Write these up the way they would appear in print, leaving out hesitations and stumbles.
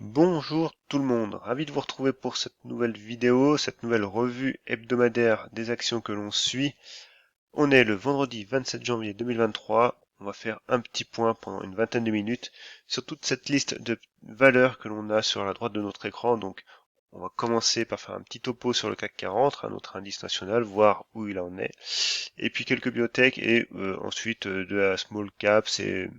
Bonjour tout le monde, ravi de vous retrouver pour cette nouvelle vidéo, cette nouvelle revue hebdomadaire des actions que l'on suit. On est le vendredi 27 janvier 2023, on va faire un petit point pendant une vingtaine de minutes sur toute cette liste de valeurs que l'on a sur la droite de notre écran. Donc on va commencer par faire un petit topo sur le CAC 40, un autre indice national, voir où il en est. Et puis quelques biotech et ensuite de la small cap, c'est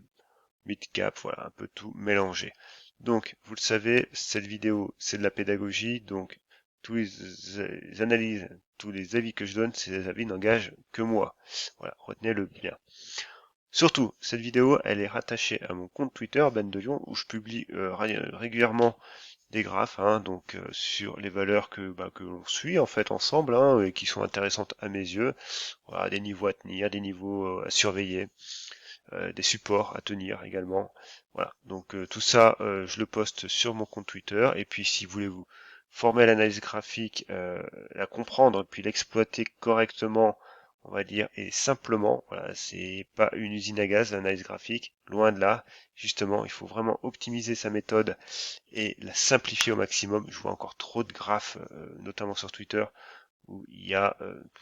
mid-cap, voilà, un peu tout mélangé. Donc, vous le savez, cette vidéo, c'est de la pédagogie, donc tous les analyses, tous les avis que je donne, ces avis n'engagent que moi. Voilà, retenez-le bien. Surtout, cette vidéo, elle est rattachée à mon compte Twitter, Ben de Lyon, où je publie régulièrement des graphes, donc sur les valeurs que l'on suit en fait ensemble, et qui sont intéressantes à mes yeux. Voilà, des niveaux à tenir, des niveaux à surveiller, des supports à tenir également. Voilà, donc tout ça, je le poste sur mon compte Twitter. Et puis si vous voulez vous former à l'analyse graphique, la comprendre, puis l'exploiter correctement, on va dire, et simplement, voilà, c'est pas une usine à gaz l'analyse graphique, loin de là. Justement, il faut vraiment optimiser sa méthode et la simplifier au maximum. Je vois encore trop de graphes, notamment sur Twitter, où il y a,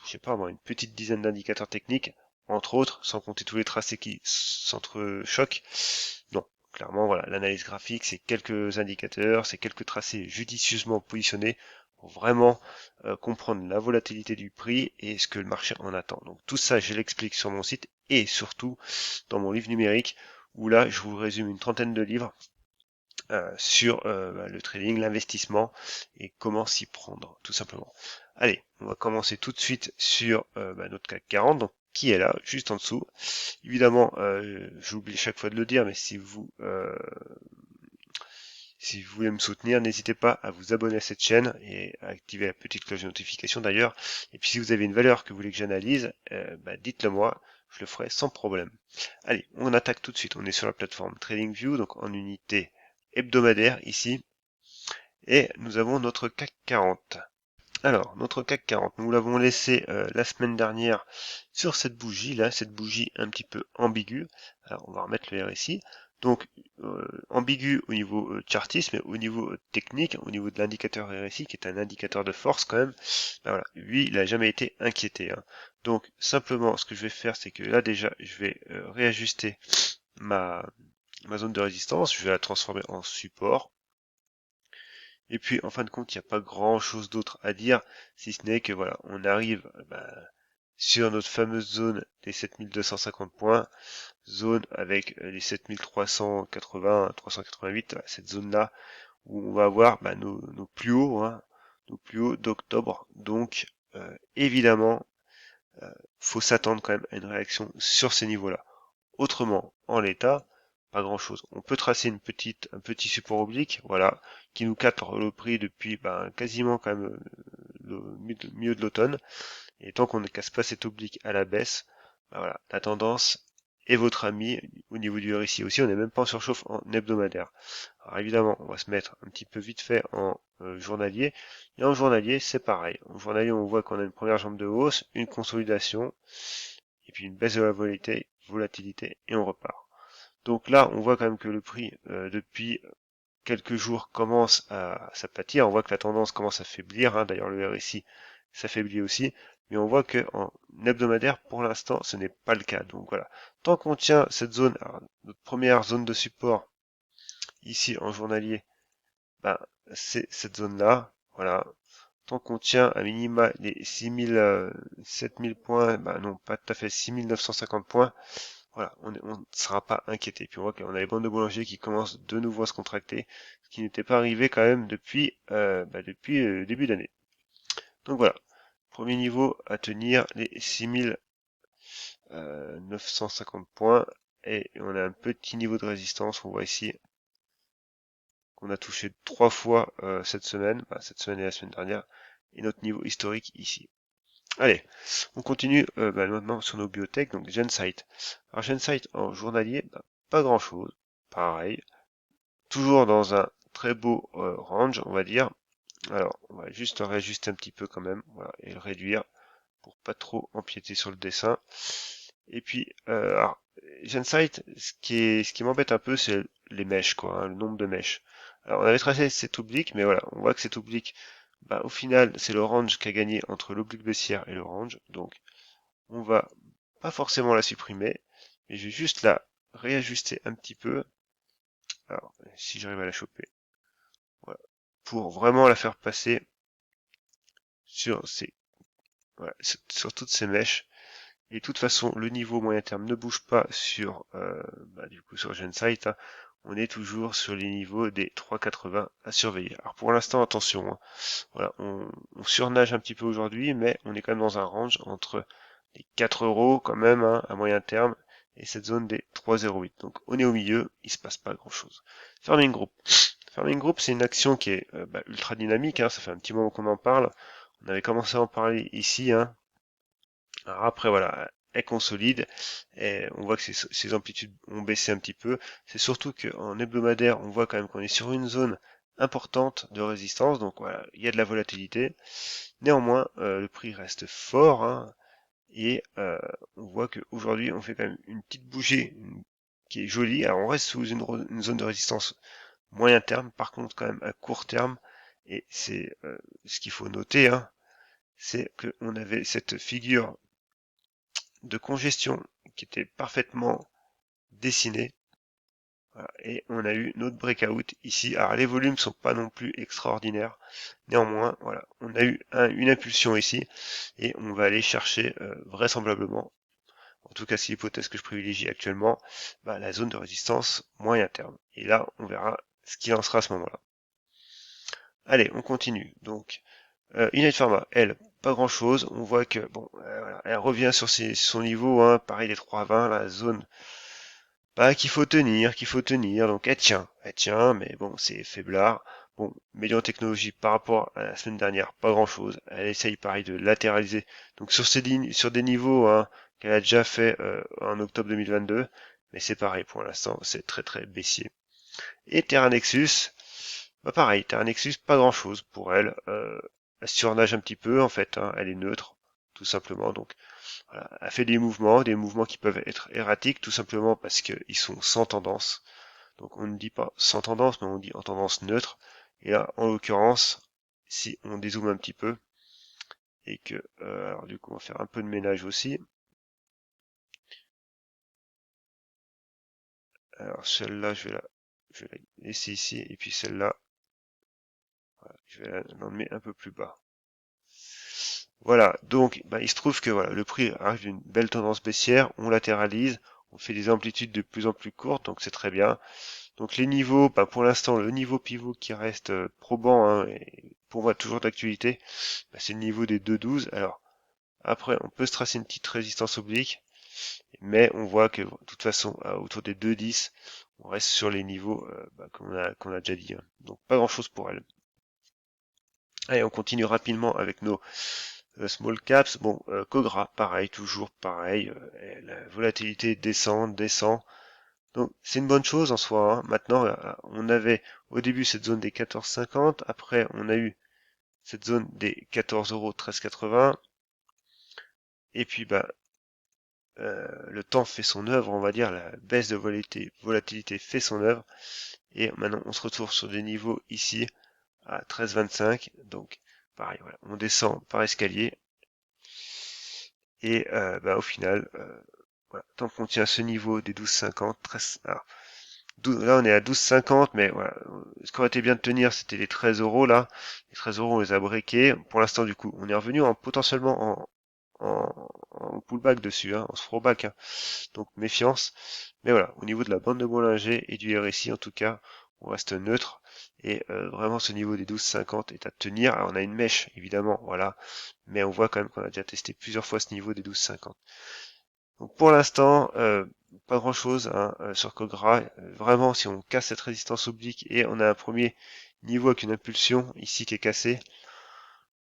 je sais pas moi, une petite dizaine d'indicateurs techniques, entre autres, sans compter tous les tracés qui s'entrechoquent. Non, clairement, voilà, l'analyse graphique, c'est quelques indicateurs, c'est quelques tracés judicieusement positionnés pour vraiment comprendre la volatilité du prix et ce que le marché en attend. Donc tout ça, je l'explique sur mon site et surtout dans mon livre numérique, où là, je vous résume une trentaine de livres sur le trading, l'investissement et comment s'y prendre, tout simplement. Allez, on va commencer tout de suite sur notre CAC 40, donc qui est là, juste en dessous. Évidemment, j'oublie chaque fois de le dire, mais si vous voulez me soutenir, n'hésitez pas à vous abonner à cette chaîne et à activer la petite cloche de notification d'ailleurs. Et puis si vous avez une valeur que vous voulez que j'analyse, dites-le moi, je le ferai sans problème. Allez, on attaque tout de suite. On est sur la plateforme TradingView, donc en unité hebdomadaire ici. Et nous avons notre CAC 40. Alors, notre CAC 40, nous l'avons laissé la semaine dernière sur cette bougie là, cette bougie un petit peu ambiguë. Alors, on va remettre le RSI. Donc, ambigu au niveau chartiste, mais au niveau technique, au niveau de l'indicateur RSI, qui est un indicateur de force quand même, ben voilà, lui, il n'a jamais été inquiété. Donc, simplement, ce que je vais faire, c'est que là déjà, je vais réajuster ma zone de résistance, je vais la transformer en support. Et puis, en fin de compte, il n'y a pas grand chose d'autre à dire, si ce n'est que voilà, on arrive sur notre fameuse zone des 7250 points, zone avec les 7380, 388, cette zone-là, où on va avoir nos plus hauts, nos plus hauts d'octobre. Donc, évidemment, faut s'attendre quand même à une réaction sur ces niveaux-là. Autrement, en l'état, pas grand chose. On peut tracer un petit support oblique, voilà, qui nous capte le prix depuis quasiment quand même le milieu de l'automne. Et tant qu'on ne casse pas cet oblique à la baisse, voilà, la tendance est votre ami. Au niveau du RSI aussi, on n'est même pas en surchauffe en hebdomadaire. Alors évidemment, on va se mettre un petit peu vite fait en journalier. Et en journalier, c'est pareil. En journalier, on voit qu'on a une première jambe de hausse, une consolidation, et puis une baisse de la volatilité, et on repart. Donc là, on voit quand même que le prix, depuis quelques jours, commence à s'aplatir. On voit que la tendance commence à faiblir. D'ailleurs, le RSI s'affaiblit aussi. Mais on voit que en hebdomadaire, pour l'instant, ce n'est pas le cas. Donc voilà. Tant qu'on tient cette zone, alors, notre première zone de support, ici en journalier, ben, c'est cette zone-là. Voilà. Tant qu'on tient à minima les 6000, 7000 points, non, pas tout à fait 6950 points, voilà, on ne sera pas inquiété. Puis on voit qu'on a les bandes de boulanger qui commencent de nouveau à se contracter, ce qui n'était pas arrivé quand même depuis le début d'année. Donc voilà, premier niveau à tenir les 6950 points, et on a un petit niveau de résistance, on voit ici qu'on a touché 3 fois cette semaine et la semaine dernière, et notre niveau historique ici. Allez, on continue maintenant sur nos biotech, donc Gensight. Alors Gensight en journalier, pas grand chose, pareil, toujours dans un très beau range, on va dire. Alors, on va juste le réajuster un petit peu quand même, voilà, et le réduire pour pas trop empiéter sur le dessin. Et puis, alors, Gensight, ce qui m'embête un peu, c'est les mèches, quoi, le nombre de mèches. Alors on avait tracé cet oblique, mais voilà, on voit que cet oblique, bah, au final, c'est le range qui a gagné entre l'oblique baissière et le range. Donc on va pas forcément la supprimer, mais je vais juste la réajuster un petit peu. Alors, si j'arrive à la choper, voilà, pour vraiment la faire passer sur ces, voilà, sur toutes ces mèches. Et de toute façon, le niveau moyen terme ne bouge pas sur, bah, du coup, sur Gensight, hein. On est toujours sur les niveaux des 3,80 à surveiller. Alors pour l'instant, attention, hein. Voilà, on surnage un petit peu aujourd'hui, mais on est quand même dans un range entre les 4 euros quand même, hein, à moyen terme, et cette zone des 3,08. Donc on est au milieu, il se passe pas grand chose. Farming Group. Farming Group, c'est une action qui est bah, ultra dynamique, hein, ça fait un petit moment qu'on en parle. On avait commencé à en parler ici, hein. Alors après, voilà, elle consolide, et on voit que ses amplitudes ont baissé un petit peu. C'est surtout qu'en hebdomadaire, on voit quand même qu'on est sur une zone importante de résistance, donc voilà, il y a de la volatilité. Néanmoins, le prix reste fort, hein, et on voit qu'aujourd'hui, on fait quand même une petite bougie qui est jolie. Alors on reste sous une zone de résistance moyen terme, par contre quand même à court terme, et c'est ce qu'il faut noter, hein, c'est qu'on avait cette figure de congestion qui était parfaitement dessinée. Voilà, et on a eu notre breakout ici. Alors les volumes sont pas non plus extraordinaires. Néanmoins, voilà, on a eu une impulsion ici et on va aller chercher vraisemblablement, en tout cas c'est l'hypothèse que je privilégie actuellement, bah, la zone de résistance moyen terme. Et là, on verra ce qu'il en sera à ce moment-là. Allez, on continue. Donc, United Pharma, elle, pas grand chose. On voit que bon, voilà, elle revient sur son niveau, hein, pareil les 3,20, la zone bah, qu'il faut tenir. Donc elle tient, mais bon, c'est faiblard. Bon, Médian Technologie par rapport à la semaine dernière, pas grand chose. Elle essaye pareil de latéraliser. Donc sur des niveaux, hein, qu'elle a déjà fait en octobre 2022, mais c'est pareil pour l'instant, c'est très très baissier. Et Terra Nexus, bah pareil, Terra Nexus, pas grand chose pour elle. Elle surnage un petit peu en fait, hein, elle est neutre, tout simplement. Donc voilà, elle fait des mouvements qui peuvent être erratiques, tout simplement parce qu'ils sont sans tendance. Donc on ne dit pas sans tendance, mais on dit en tendance neutre. Et là, en l'occurrence, si on dézoome un petit peu, et que, alors du coup, on va faire un peu de ménage aussi. Alors celle-là, je vais la laisser ici, et puis celle-là, voilà, je vais l'emmener un peu plus bas. Voilà, donc bah, il se trouve que voilà, le prix arrive d'une belle tendance baissière, on latéralise, on fait des amplitudes de plus en plus courtes, donc c'est très bien. Donc les niveaux, bah, pour l'instant, le niveau pivot qui reste probant, hein, et pour moi toujours d'actualité, bah, c'est le niveau des 2,12. Alors après, on peut se tracer une petite résistance oblique, mais on voit que de toute façon, autour des 2,10, on reste sur les niveaux bah, qu'on a déjà dit, hein. Donc pas grand-chose pour elle. Allez, on continue rapidement avec nos small caps. Bon, Cogra, pareil, toujours pareil. La volatilité descend, descend. Donc c'est une bonne chose en soi, hein. Maintenant, on avait au début cette zone des 14,50, après on a eu cette zone des 14 euros 13,80, et puis bah le temps fait son œuvre, on va dire, la baisse de volatilité fait son œuvre, et maintenant on se retrouve sur des niveaux ici à 13,25, donc pareil, voilà, on descend par escalier, et bah, au final, voilà, tant qu'on tient ce niveau des 12,50, 13, alors, là on est à 12,50, mais voilà, ce qui aurait été bien de tenir, c'était les 13 euros là. Les 13 euros, on les a breakés. Pour l'instant, du coup, on est revenu potentiellement en pullback dessus, hein, en throwback, hein. Donc méfiance. Mais voilà, au niveau de la bande de Bollinger et du RSI, en tout cas, on reste neutre. Et vraiment, ce niveau des 12,50 est à tenir. Alors, on a une mèche, évidemment, voilà. Mais on voit quand même qu'on a déjà testé plusieurs fois ce niveau des 12,50. Donc pour l'instant, pas grand chose, hein, sur Cogra. Vraiment, si on casse cette résistance oblique et on a un premier niveau avec une impulsion ici qui est cassée,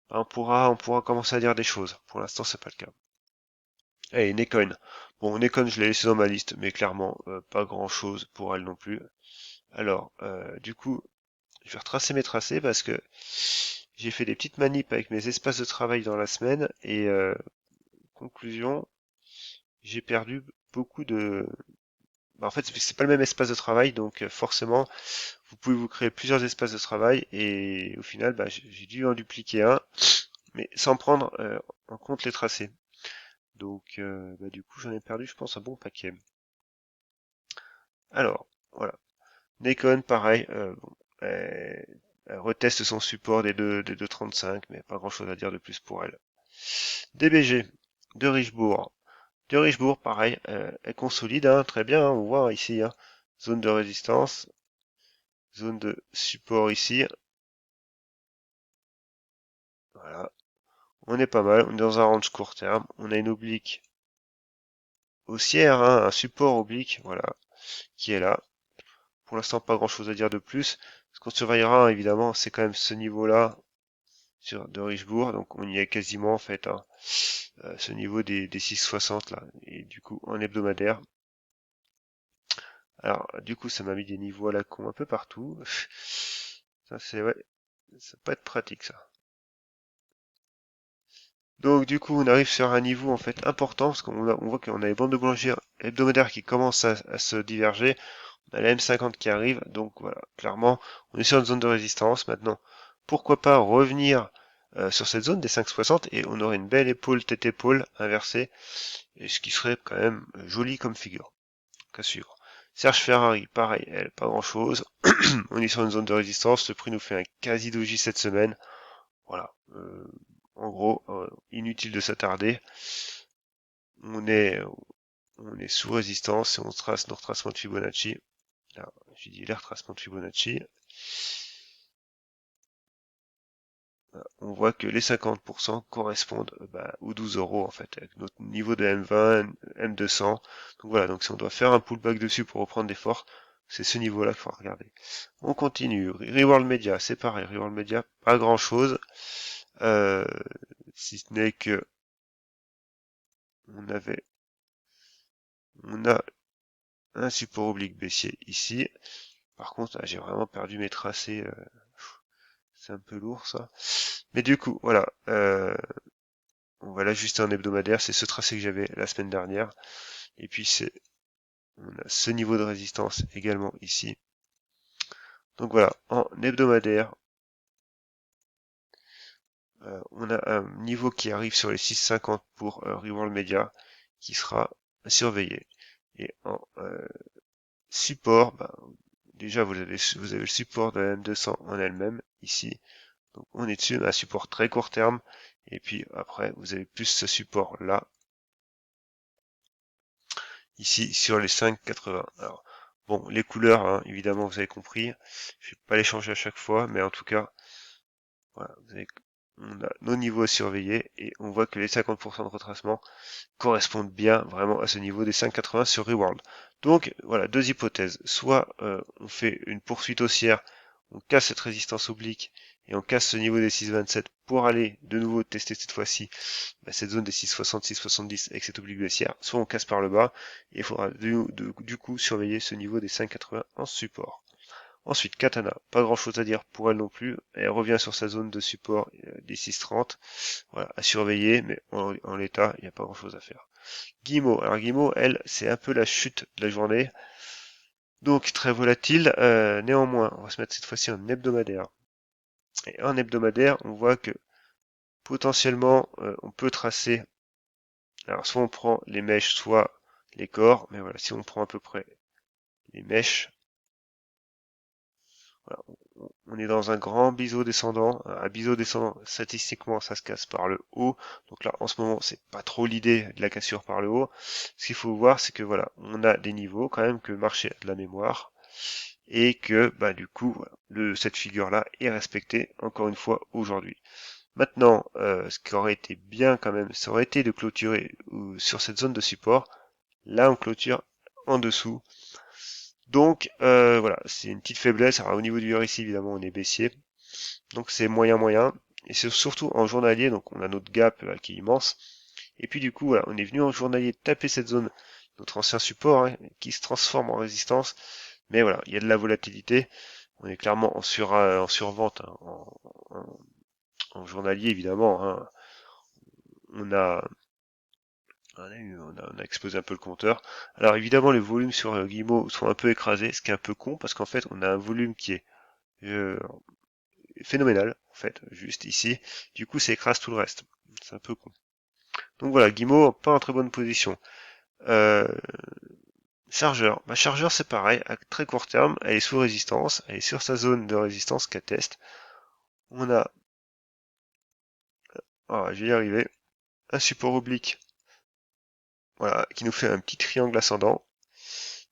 bah, on pourra commencer à dire des choses. Pour l'instant, c'est pas le cas. Allez, Necoin. Bon, Necoin, je l'ai laissé dans ma liste, mais clairement, pas grand chose pour elle non plus. Alors, du coup, je vais retracer mes tracés parce que j'ai fait des petites manips avec mes espaces de travail dans la semaine et conclusion, j'ai perdu beaucoup bah, en fait, c'est pas le même espace de travail, donc forcément, vous pouvez vous créer plusieurs espaces de travail, et au final, bah, j'ai dû en dupliquer un, mais sans prendre en compte les tracés. Donc, bah, du coup, j'en ai perdu, je pense, un bon paquet. Alors, voilà. Nikon, pareil, bon, elle reteste son support des 2.35, mais pas grand-chose à dire de plus pour elle. DBG, de Richebourg. De Richebourg, pareil, elle consolide, hein, très bien, hein, on voit ici, hein, zone de résistance, zone de support ici, voilà, on est pas mal, on est dans un range court terme, on a une oblique haussière, hein, un support oblique, voilà, qui est là. Pour l'instant, pas grand chose à dire de plus. Ce qu'on surveillera, évidemment, c'est quand même ce niveau-là sur de Richebourg, donc on y est quasiment en fait, hein, ce niveau des 6,60 là, et du coup en hebdomadaire. Alors, du coup, ça m'a mis des niveaux à la con un peu partout. Ça, c'est, ouais, ça peut être pratique, ça. Donc, du coup, on arrive sur un niveau, en fait, important, parce on voit qu'on a les bandes de boulangerie hebdomadaires qui commencent à se diverger. On a la M50 qui arrive, donc voilà, clairement, on est sur une zone de résistance. Maintenant, pourquoi pas revenir sur cette zone des 5,60 et on aurait une belle épaule, tête-épaule inversée, et ce qui serait quand même joli comme figure. À suivre. Serge Ferrari, pareil, elle, pas grand chose. On est sur une zone de résistance, le prix nous fait un quasi doji cette semaine. Voilà. En gros, inutile de s'attarder. On est, on est sous résistance et on trace nos retracements de Fibonacci. Là, j'ai dit les retracements de Fibonacci. On voit que les 50% correspondent bah, aux 12 euros en fait, avec notre niveau de M20, M200. Donc voilà, donc si on doit faire un pullback dessus pour reprendre des forces, c'est ce niveau-là qu'il faut regarder. On continue. Reworld Media, c'est pareil. Reworld Media, pas grand-chose, euh, si ce n'est que on avait, on a un support oblique baissier ici. Par contre, j'ai vraiment perdu mes tracés. C'est un peu lourd ça. Mais du coup, voilà. On va l'ajuster en hebdomadaire. C'est ce tracé que j'avais la semaine dernière. Et puis on a ce niveau de résistance également ici. Donc voilà, en hebdomadaire, on a un niveau qui arrive sur les 6,50 pour Reworld Media, qui sera surveillé. Et en support, bah, déjà vous avez le support de la M200 en elle-même, ici. Donc on est dessus, un support très court terme. Et puis après, vous avez plus ce support là, ici sur les 5,80. Alors, bon, les couleurs, hein, évidemment, vous avez compris. Je vais pas les changer à chaque fois, mais en tout cas, voilà, on a nos niveaux à surveiller et on voit que les 50% de retracement correspondent bien vraiment à ce niveau des 5,80 sur Reworld. Donc voilà, deux hypothèses. Soit on fait une poursuite haussière, on casse cette résistance oblique et on casse ce niveau des 6,27 pour aller de nouveau tester cette fois-ci cette zone des 6,60, 6,70 avec cette oblique baissière. Soit on casse par le bas et il faudra du coup surveiller ce niveau des 5,80 en support. Ensuite, Katana, pas grand chose à dire pour elle non plus. Elle revient sur sa zone de support des 6,30. Voilà, à surveiller, mais en l'état, il n'y a pas grand chose à faire. Guillemot, alors Guillemot, elle, c'est un peu la chute de la journée. Donc très volatile. Néanmoins, on va se mettre cette fois-ci en hebdomadaire. Et en hebdomadaire, on voit que potentiellement, on peut tracer. Alors soit on prend les mèches, soit les corps. Mais voilà, si on prend à peu près les mèches, voilà, on est dans un grand biseau descendant. Un biseau descendant, statistiquement, ça se casse par le haut. Donc là, en ce moment, c'est pas trop l'idée de la cassure par le haut. Ce qu'il faut voir, c'est que voilà, on a des niveaux quand même, que le marché a de la mémoire. Et que, bah, du coup, voilà, cette figure-là est respectée, encore une fois, aujourd'hui. Maintenant, ce qui aurait été bien quand même, ça aurait été de clôturer sur cette zone de support. Là, on clôture en dessous. Donc voilà, c'est une petite faiblesse. Alors, au niveau du RSI, évidemment, on est baissier. Donc c'est moyen moyen. Et c'est surtout en journalier, donc on a notre gap là, qui est immense. Et puis du coup, voilà, on est venu en journalier taper cette zone, notre ancien support, hein, qui se transforme en résistance. Mais voilà, il y a de la volatilité. On est clairement en survente, hein, en journalier évidemment. Hein. On a On a explosé un peu le compteur. Alors évidemment, les volumes sur Guillemot sont un peu écrasés, ce qui est un peu con, parce qu'en fait, on a un volume qui est euh, phénoménal, en fait, juste ici. Du coup, ça écrase tout le reste. C'est un peu con. Donc voilà, Guillemot, pas en très bonne position. Euh, Chargeur. Chargeur, c'est pareil, à très court terme, elle est sous résistance, elle est sur sa zone de résistance qu'elle teste. On a, je vais y arriver, un support oblique, voilà, qui nous fait un petit triangle ascendant.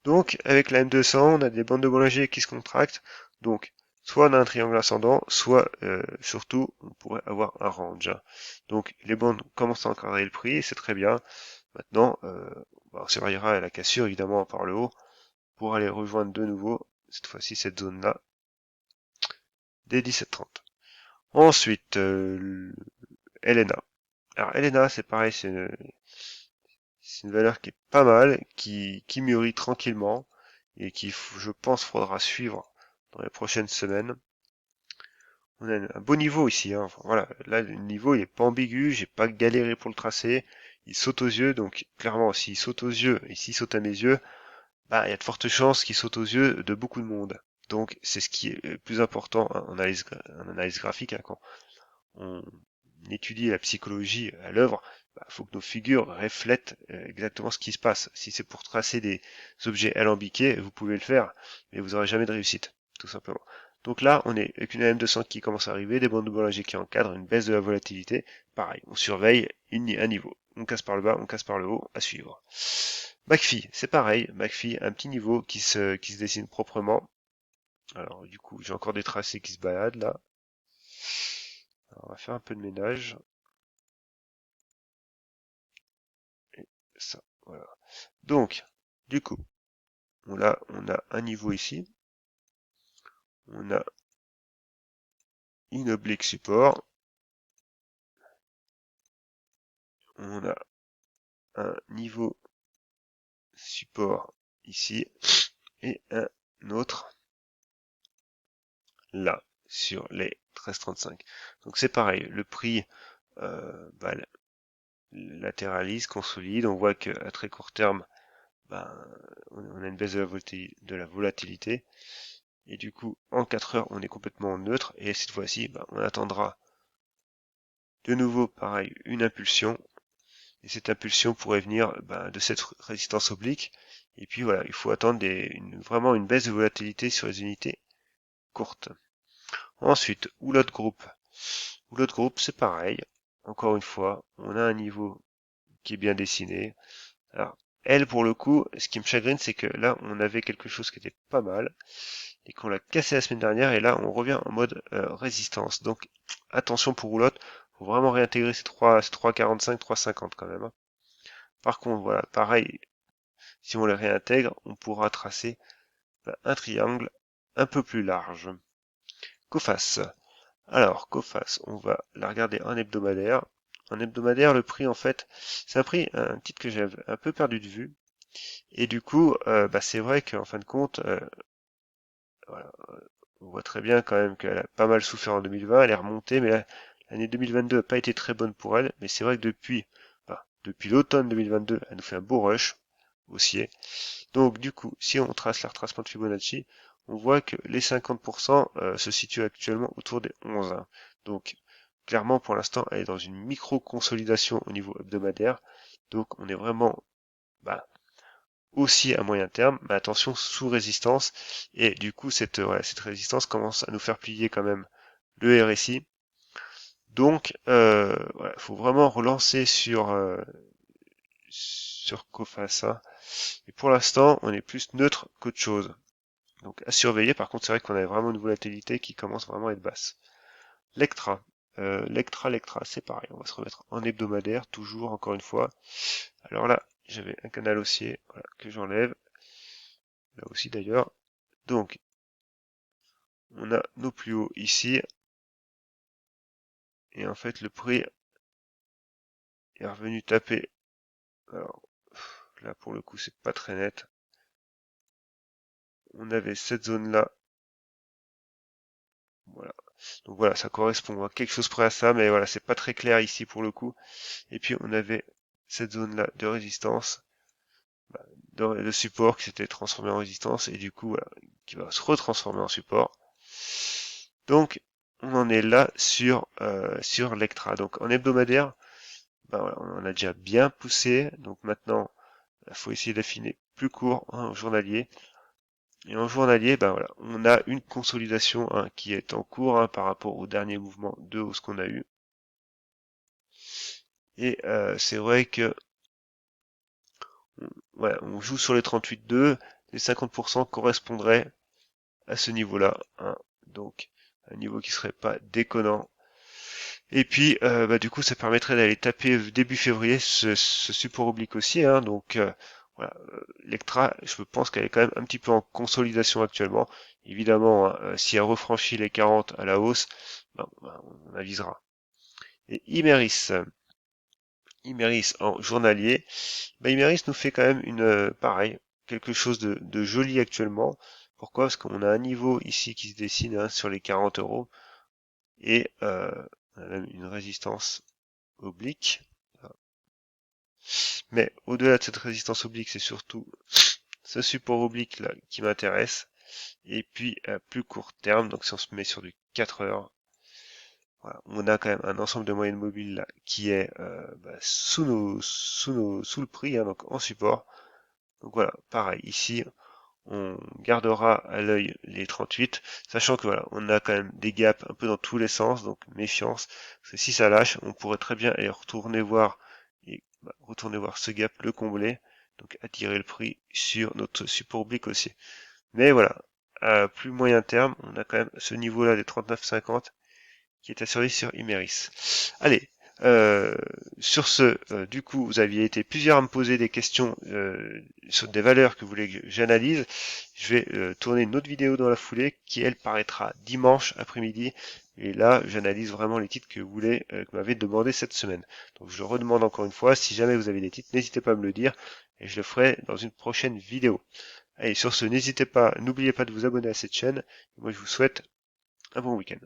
Donc, avec la M200, on a des bandes de Bollinger qui se contractent. Donc, soit on a un triangle ascendant, soit, surtout, on pourrait avoir un range. Donc, les bandes commencent à encadrer le prix, et c'est très bien. Maintenant, on surveillera la cassure, évidemment, par le haut, pour aller rejoindre de nouveau, cette fois-ci, cette zone-là, dès 17h30. Ensuite, Elena. Alors, Elena, c'est pareil, c'est une valeur qui est pas mal, qui mûrit tranquillement et qui, je pense, faudra suivre dans les prochaines semaines. On a un beau niveau ici, hein. Enfin, voilà, là le niveau il est pas ambigu, j'ai pas galéré pour le tracer, il saute aux yeux, donc clairement s'il saute aux yeux et s'il saute à mes yeux, il y a de fortes chances qu'il saute aux yeux de beaucoup de monde. Donc c'est ce qui est le plus important en analyse graphique, hein, quand on étudie la psychologie à l'œuvre, faut que nos figures reflètent exactement ce qui se passe. Si c'est pour tracer des objets alambiqués, vous pouvez le faire, mais vous n'aurez jamais de réussite, tout simplement. Donc là, on est avec une AM200 qui commence à arriver, des bandes de Bollinger qui encadrent, une baisse de la volatilité. Pareil, on surveille un niveau. On casse par le bas, on casse par le haut, à suivre. McPhee, c'est pareil. McPhee, un petit niveau qui se dessine proprement. Alors du coup, j'ai encore des tracés qui se baladent là. Alors, on va faire un peu de ménage. Et ça, voilà. Donc, du coup, on a un niveau ici. On a une oblique support. On a un niveau support ici. Et un autre là, sur les 13,35. Donc c'est pareil, le prix latéralise, consolide. On voit qu'à très court terme, ben, on a une baisse de la volatilité. Et du coup, en 4 heures, on est complètement neutre. Et cette fois-ci, on attendra de nouveau, pareil, une impulsion. Et cette impulsion pourrait venir de cette résistance oblique. Et puis voilà, il faut attendre vraiment une baisse de volatilité sur les unités courtes. Ensuite, Houlot Group. Houlot Group, c'est pareil. Encore une fois, on a un niveau qui est bien dessiné. Alors, elle, pour le coup, ce qui me chagrine, c'est que là, on avait quelque chose qui était pas mal et qu'on l'a cassé la semaine dernière. Et là, on revient en mode résistance. Donc, attention pour Roulotte. Faut vraiment réintégrer ces 3,45, 3,50 quand même, hein. Par contre, voilà, pareil, si on les réintègre, on pourra tracer un triangle un peu plus large. Coface. Alors, Coface, on va la regarder en hebdomadaire. En hebdomadaire, le prix, en fait, c'est un titre que j'avais un peu perdu de vue. Et du coup, c'est vrai qu'en fin de compte, voilà, on voit très bien quand même qu'elle a pas mal souffert en 2020, elle est remontée, mais l'année 2022 n'a pas été très bonne pour elle. Mais c'est vrai que depuis l'automne 2022, elle nous fait un beau rush haussier. Donc du coup, si on trace les retracements de Fibonacci, on voit que les 50% se situent actuellement autour des 11, hein. Donc clairement, pour l'instant, elle est dans une micro-consolidation au niveau hebdomadaire. Donc on est vraiment bah, aussi à moyen terme, mais attention, sous résistance. Et du coup, cette résistance commence à nous faire plier quand même le RSI. Donc, faut vraiment relancer sur Coface, hein. Et pour l'instant, on est plus neutre qu'autre chose. Donc à surveiller. Par contre, c'est vrai qu'on a vraiment une volatilité qui commence vraiment à être basse. Lectra. Lectra, c'est pareil. On va se remettre en hebdomadaire, toujours, encore une fois. Alors là, j'avais un canal haussier, voilà, que j'enlève. Là aussi d'ailleurs. Donc, on a nos plus hauts ici. Et en fait, le prix est revenu taper. Alors, là, pour le coup, c'est pas très net. On avait cette zone-là. Voilà. Donc voilà, ça correspond à quelque chose près à ça, mais voilà, c'est pas très clair ici pour le coup. Et puis, on avait cette zone-là de résistance, de support qui s'était transformé en résistance et du coup voilà, qui va se retransformer en support. Donc on en est là sur l'Ectra. Donc en hebdomadaire, voilà, on a déjà bien poussé. Donc maintenant, il faut essayer d'affiner plus court en journalier. Et en journalier, voilà, on a une consolidation qui est en cours par rapport au dernier mouvement de hausse qu'on a eu. Et c'est vrai que on joue sur les 38,2, les 50% correspondraient à ce niveau-là, donc un niveau qui serait pas déconnant. Et puis du coup ça permettrait d'aller taper début février ce support oblique aussi, donc voilà, l'Ectra, je pense qu'elle est quand même un petit peu en consolidation actuellement. Évidemment, si elle refranchit les 40 à la hausse, on avisera. Et Imeris en journalier, Imeris nous fait quand même pareil, quelque chose de joli actuellement. Pourquoi? Parce qu'on a un niveau ici qui se dessine sur les 40 euros et on a même une résistance oblique. Mais au-delà de cette résistance oblique, c'est surtout ce support oblique là qui m'intéresse. Et puis à plus court terme, donc si on se met sur du 4 heures, voilà, on a quand même un ensemble de moyennes mobiles là qui est sous le prix, donc en support. Donc voilà, pareil, ici on gardera à l'œil les 38, sachant que voilà, on a quand même des gaps un peu dans tous les sens, donc méfiance, parce que si ça lâche, on pourrait très bien aller retourner voir ce gap, le combler, donc attirer le prix sur notre support oblique aussi. Mais voilà, à plus moyen terme, on a quand même ce niveau-là des 39,50 qui est assuré sur Imeris. Allez, sur ce, du coup, vous aviez été plusieurs à me poser des questions sur des valeurs que vous voulez que j'analyse. Je vais tourner une autre vidéo dans la foulée qui, elle, paraîtra dimanche après-midi. Et là, j'analyse vraiment les titres que vous m'avez demandé cette semaine. Donc, je le redemande encore une fois. Si jamais vous avez des titres, n'hésitez pas à me le dire et je le ferai dans une prochaine vidéo. Allez, sur ce, n'oubliez pas de vous abonner à cette chaîne. Moi, je vous souhaite un bon week-end.